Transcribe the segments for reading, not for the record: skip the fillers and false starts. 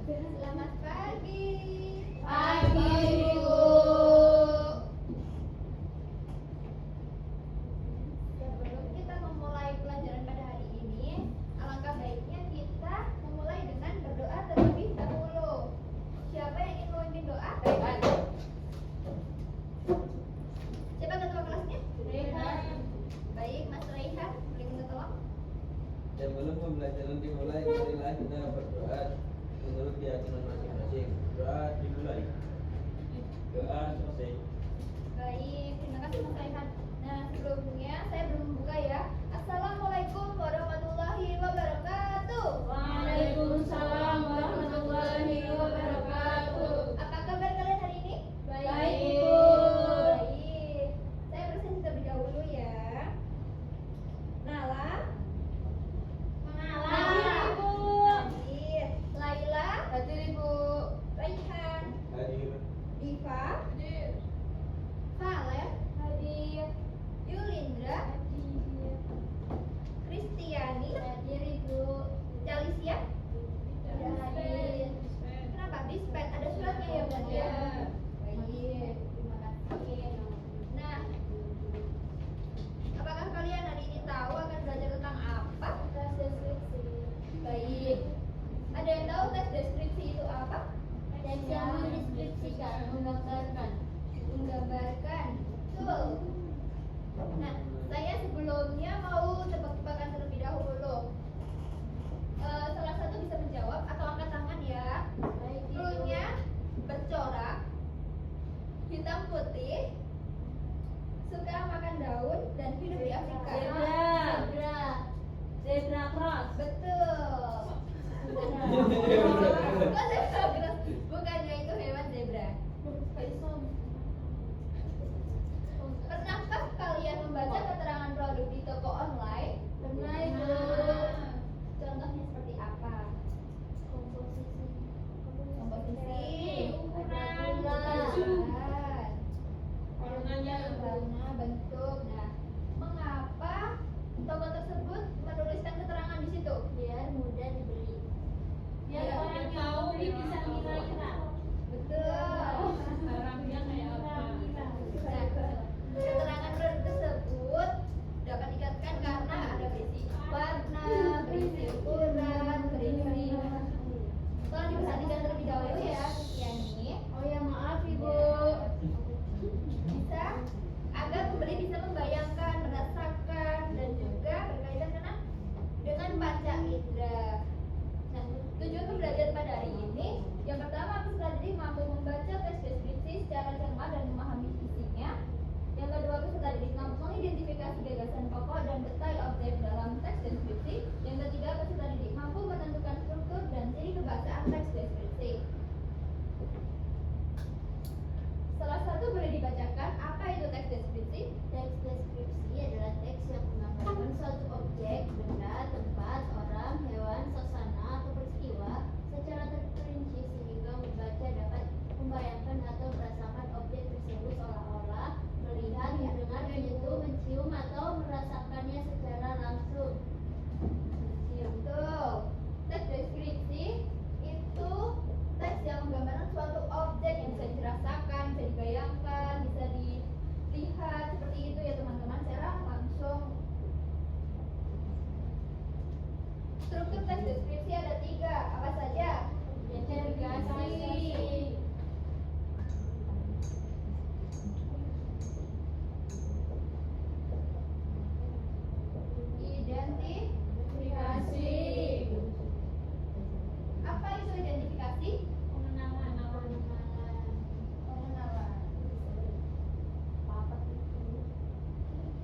Selamat pagi. Pagi, Ibu. Sebelum kita memulai pelajaran pada hari ini, alangkah baiknya kita memulai dengan berdoa terlebih dahulu. Siapa yang ingin memimpin doa? Siapa ketua kelasnya? Rehan. Baik, Mas Raihan, boleh minta tolong? Sebelum pembelajaran dimulai, marilah kita berdoa menurut keyakinan masing-masing. Doa dimulai. Doa selesai. Baik, terima kasih Mas Raihan. Nah, sebelumnya saya belum membuka ya. Assalamualaikum warahmatullahi wabarakatuh. Waalaikumsalam warahmatullahi wabarakatuh. Apa kabar kalian hari ini? Baik, Ibu. Baik. Saya presentasi terlebih dahulu ya. Nala, Hadir, Ibu. hadir. Laila, Hadir, Ibu. Raihan, Hadir. Diva, Hadir. Valen, Hadir. Yulindra, Hadir. Kristiani, Hadir, Ibu. Jalisia. Hadir. Kenapa? Dispet ada suratnya ya, Bun ya? Baik, terima kasih. Nah, apakah kalian hari ini tahu akan belajar tentang apa? Tes deskripsi. Baik. Ada yang tahu tes deskripsi itu apa? Tes yang mendeskripsikan, menggambarkan. Menggambarkan. Betul. Nah, saya sebelumnya mau tebak-tebakan terlebih dahulu. Salah satu bisa menjawab atau angkat tangan ya. Baik, Ibu. Cluenya bercorak, hitam putih, suka makan daun dan hidup di Afrika. Zebra. Zebra cross. Betul. Bukan zebra cross. Bukannya itu hewan zebra. Pernahkah kalian membaca keterangan produk di toko online? Pernah, Ibu. Contohnya seperti apa? Komposisi. Ukuran, ukuran. Warnanya, Ibu. warna, bentuk. Nah, mengapa toko tersebut menuliskan keterangan di situ? Biar mudah dibeli. Biar orang yang mau beli bisa ngira-ngira. Betul. Barangnya kayak apa? Nah, keterangan produk tersebut dapat dikatakan karena ada berisi warna, berisi ukuran, berisi. Tolong diperhatikan terlebih dahulu ya, Yani. Oh ya, maaf, Ibu. Bisa agar pembeli bisa membayangkan, merasakan, dan juga berkaitan dengan panca indera. Nah, tujuan pembelajaran pada hari ini, yang pertama peserta didik mampu membaca teks deskripsi secara cermat dan memahami isinya. Yang kedua, peserta didik mampu mengidentifikasi gagasan pokok dan detail objek dalam teks deskripsi. Yang ketiga, peserta didik mampu menentukan struktur dan ciri kebahasaan teks deskripsi. Salah satu boleh dibacakan, apa itu teks deskripsi? Teks deskripsi adalah teks yang menggambarkan suatu objek, benda, tempat, orang, hewan, suasana, atau peristiwa secara terperinci sehingga membaca dapat membayangkan atau merasakan objek tersebut seolah-olah melihat, mendengar, menyentuh, mencium, atau merasakannya secara langsung. Betul. Teks deskripsi itu teks yang menggambarkan suatu objek yang bisa dirasakan, bisa dibayangkan, bisa dilihat seperti itu ya teman-teman secara langsung. Struktur teks deskripsi ada 3, apa saja? Identifikasi. Identifikasi. Apa itu identifikasi? Pengenalan. Pengenalan.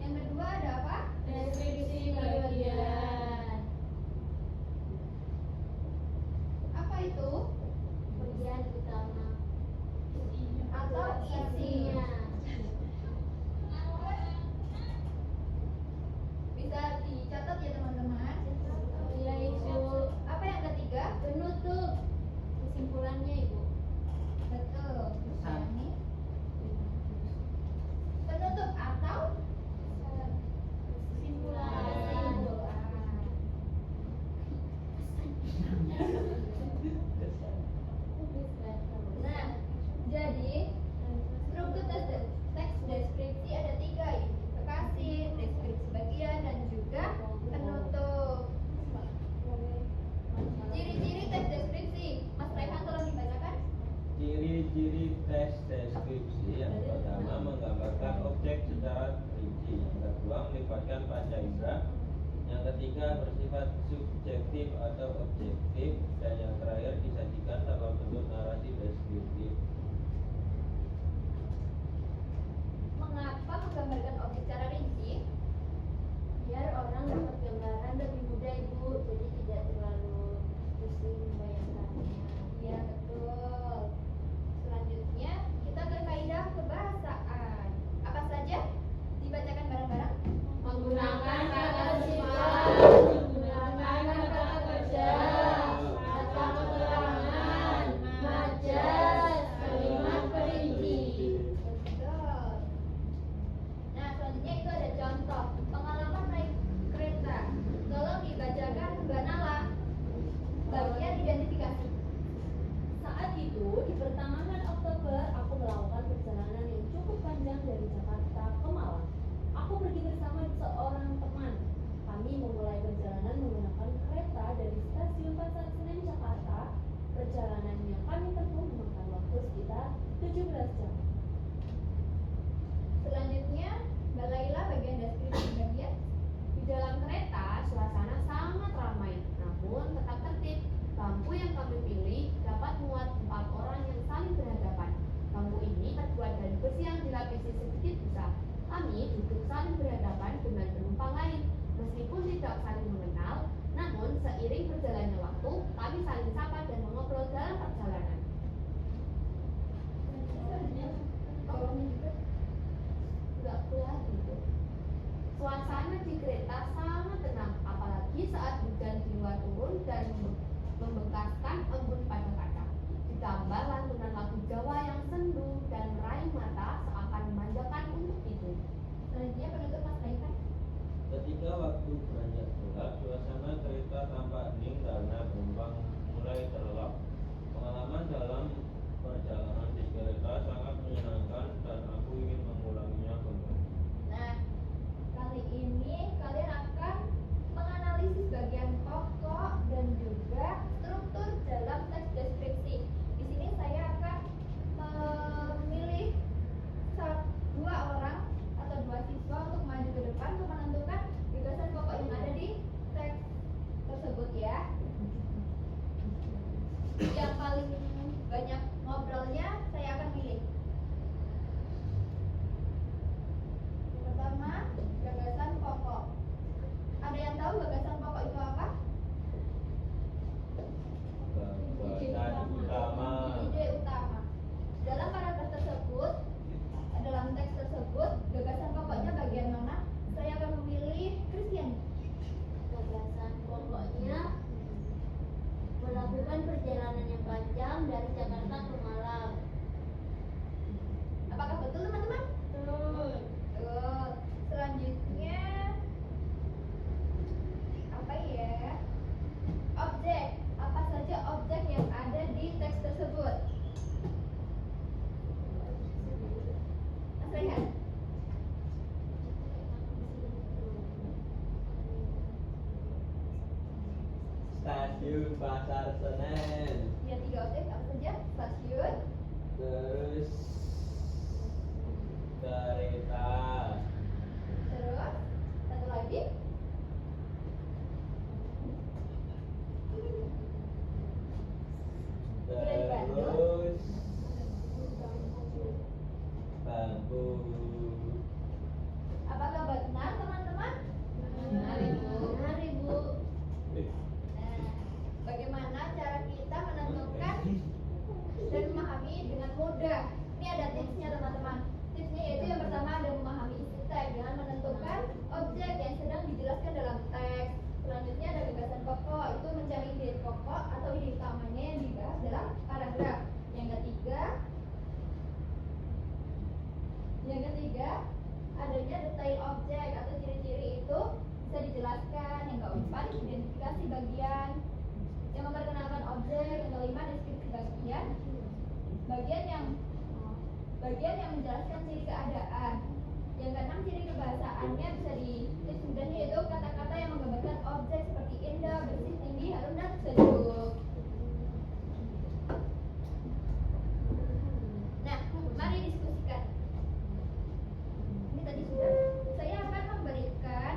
Yang kedua ada apa? Deskripsi bagian. indera. Yang ketiga bersifat subjektif atau objektif, dan yang terakhir disajikan dalam bentuk narasi deskriptif. Mengapa menggambarkan objek secara rinci? Biar orang dapat gambaran lebih mudah Ibu, jadi tidak terlalu pusing membayangkannya. Iya betul. Selanjutnya kita ke kaidah kebahasaan. Apa saja? Dibacakan bareng-bareng. Menggunakan kata sifat, menggunakan kata kerja, kata keterangan, majas, kalimat perinci. Betul. Nah, selanjutnya itu ada contoh pengalaman naik kereta. Tolong dibacakan Mbak Nala bagian identifikasi. Saat itu, di pertengahan Oktober, aku melakukan perjalanan yang cukup panjang dari Jakarta ke Malang. Aku pergi bersama seorang teman. Kami memulai perjalanan menggunakan kereta dari stasiun Pasar Senen, Jakarta. Perjalanan yang kami tempuh memakan waktu sekitar 17 jam. Selanjutnya Mbak Laila bagian deskripsi bagian. Di dalam kereta, suasana sangat ramai, namun tetap tertib. Bangku yang kami pilih dapat muat 4 orang yang saling berhadapan. Bangku ini terbuat dari besi yang dilapisi sedikit busa. Kami duduk saling berhadapan dengan penumpang lain. Meskipun tidak saling mengenal, namun seiring berjalannya waktu, kami saling sapa dan mengobrol dalam perjalanan. Bawahnya juga. Tidak kuliah gitu. Suasana di kereta sangat tenang, apalagi saat hujan di luar turun dan membekaskan embun pada kaca. Ditambah lantunan lagu Jawa yang sendu dan meraih mata seakan memanjakan untuk itu. Selanjutnya penutup Mas Raihan. Ketika waktu beranjak gelap, suasana kereta tampak hening karena penumpang mulai terlelap. Pengalaman dalam perjalanan di kereta sangat menyenangkan dan aku ingin mengulanginya kembali. Nah, kali ini kalian akan menganalisis bagian pokok dan juga struktur dalam teks deskripsi. Di sini saya akan memilih dua orang atau dua siswa untuk maju ke depan untuk menentukan gagasan pokok yang ada di teks tersebut ya. Yang paling banyak ngobrolnya saya akan pilih. Yang pertama, gagasan pokok. Ada yang tahu gagasan pokok itu apa? Gagasan utama. Ide utama. Dalam paragraf tersebut, dalam teks tersebut, gagasan pokoknya bagian mana? Saya akan memilih Christian. Gagasan pokoknya melakukan perjalanan yang panjang dari Jakarta ke Malang. Apakah betul teman-teman? Betul. Betul. Selanjutnya apa ya? Objek. Apa saja objek yang ada di teks tersebut? Mas Rehan. Stasiun Pasar Senen. Ya, 3 objek apa saja? Stasiun, Terus kereta. terus satu lagi. Terus bangku. Apakah benar teman-teman? Benar Ibu. Nah, bagaimana cara kita menentukan dan memahami dengan mudah? Ini ada tipsnya teman-teman. Tipsnya yaitu yang pertama ada memahami isi teks dengan menentukan objek yang sedang dijelaskan dalam teks. Selanjutnya ada gagasan pokok, itu mencari ide pokok atau ide utamanya yang dibahas dalam paragraf. Yang ketiga adanya detail objek atau ciri-ciri itu bisa dijelaskan. Yang keempat identifikasi bagian yang memperkenalkan objek. Yang kelima deskripsi bagian yang menjelaskan ciri keadaan. Yang keenam ciri kebahasaannya bisa ditulis mudahnya yaitu kata-kata yang menggambarkan objek seperti indah, bersih, tinggi, harum, dan sejuk. Nah, mari diskusikan. Ini tadi sudah. Saya akan memberikan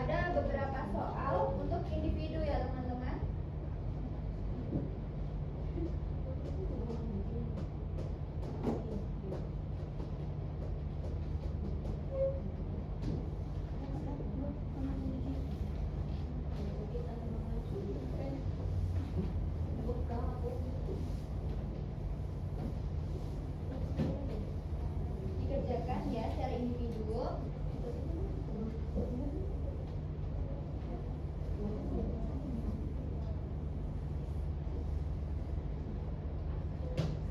ada beberapa soal untuk individu ya teman-teman. Dikerjakan ya secara individu.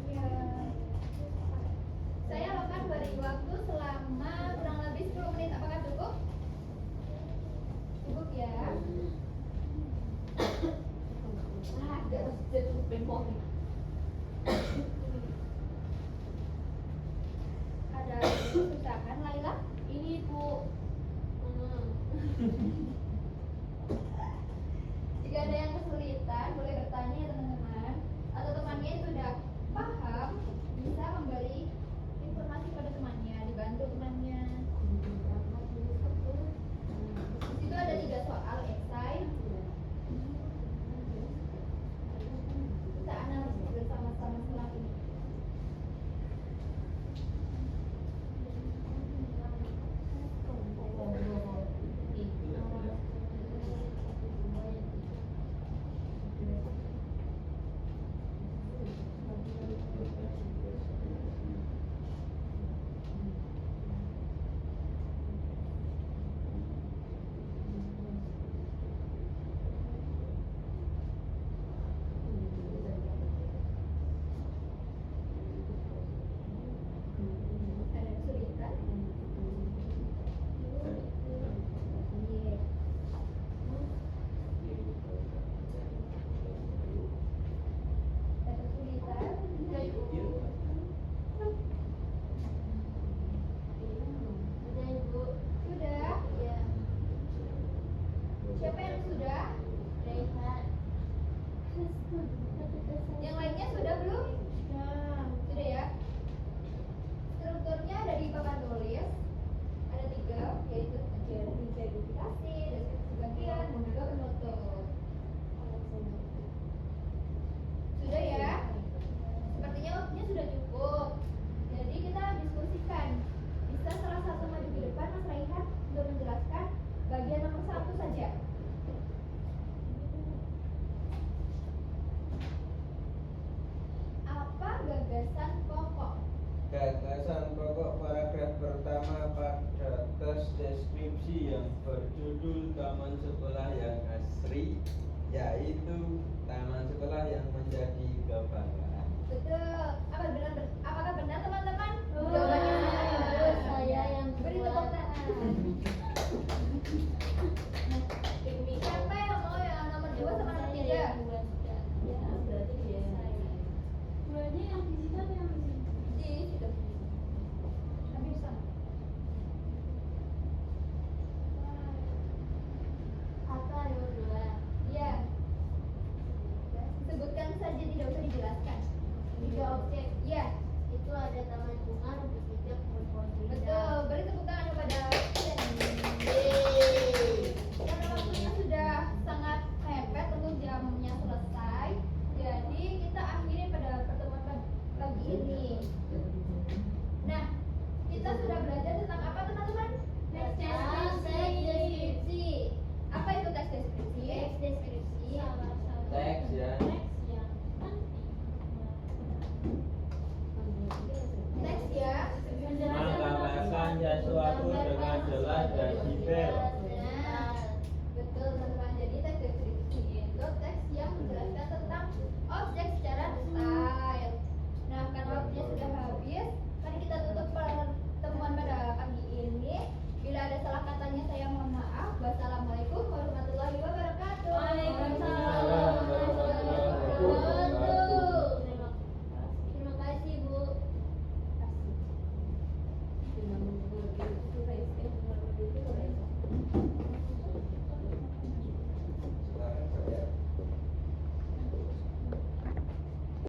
Ya. Saya akan beri waktu selama kurang lebih 10 menit. Apakah cukup? Cukup ya. Ada kesusahan Laila? Ini Bu. Jika ada yang kesulitan, boleh bertanya ya teman-teman. Atau temannya sudah paham, bisa memberi informasi pada temannya, dibantu temannya. Di situ ada 3 soal esai. Kita analisis bersama-sama setelah ini. Ada kesulitan? Iya. Ada kesulitan? Sudah Ibu. Sudah? Ya. Siapa yang sudah? Rehat. Yang lainnya sudah belum? Sudah ya? Strukturnya ada di papan tulis. Ada 3, yaitu verifikasi, deskripsi bagian, dan juga penutup. Sudah ya? Sepertinya waktunya sudah cukup. Jadi kita diskusikan. Bisa salah satu maju ke depan Mas Raihan untuk menjelaskan bagian nomor 1 saja. Apa gagasan pokok? Gagasan pokok paragraf pertama pada tes deskripsi yang berjudul Taman Sekolah yang Asri, yaitu taman sekolah yang menjadi kebanggaan. Betul. Apakah benar teman-teman? Oh, Jawabannya sangat bagus. saya yang Beri tepuk buat. tangan.